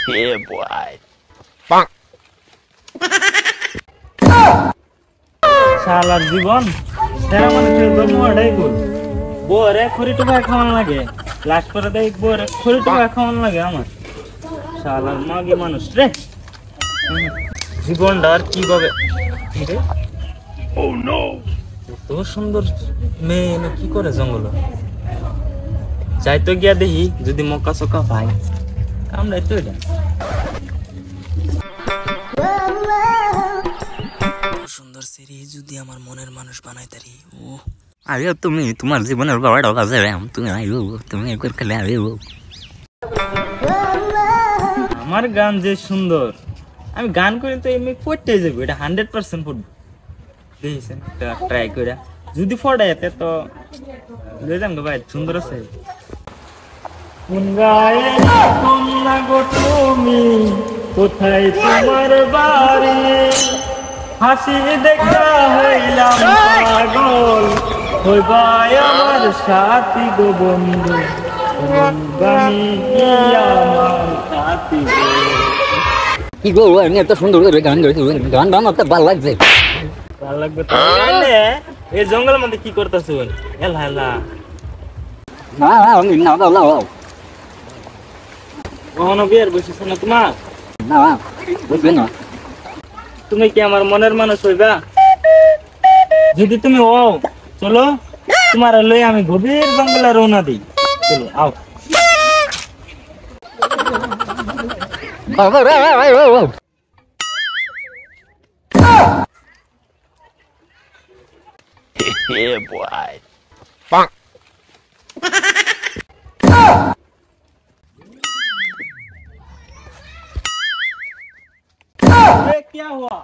Yeah, boy. শালার জীবন সেরা মানুষের জন্মটাই ভুল। বউরে খড়ি টুকা খাওয়ানো লাগে, লাস্ট করে দেয় বউরে খড়ি টুকা খাওয়ানো লাগে আমার। শালার মাগে মানুষ রে, জীবনটা আর কিভাবে এত সুন্দর মেয়ে এনে কি করে জঙ্গল যাই তো গিয়া দেখি যদি মক্কা চকা পাই কামড়াই তো এটা। সুন্দর সেরি যদি আমার মনের মানুষ বানাই তারি ও আরে তুমি তোমার জীবনের বাবাটা বাজে তুমি আইও তুমি একবার খেলে আইও। আমার গান যে সুন্দর, আমি গান করি তো এমনি পড়তে যাবো, এটা 100% পড়বো। দেখেছেন ট্রাই করে যদি ফড়াই এতে তো বুঝলাম গো ভাই সুন্দর আছে। কোন গায়ে কন্যা গো তুমি, কোথায় তোমার বাড়ি, হাসি দেখা হইলাম পাগল, হইবাই আমার সাথী গো বন্ধু, বাণী আমার সাথী গো। কি গো আমি এত সুন্দর করে গান গাইছি, গান আমার তো ভালো লাগছে। ভালো লাগবে তো এই জঙ্গলের মধ্যে কি করতেছ? এলা এলা না আমি না দাও কখনো বিয়ের বসেছ না তোমার? না বুঝবে না তুমি কি আমার মনের মানুষ হইবা? যদি তুমি হও চলো তোমার লই আমি গভীর জঙ্গলে রওনা দিই। চলো আও। Yeah, boy. क्या हुआ?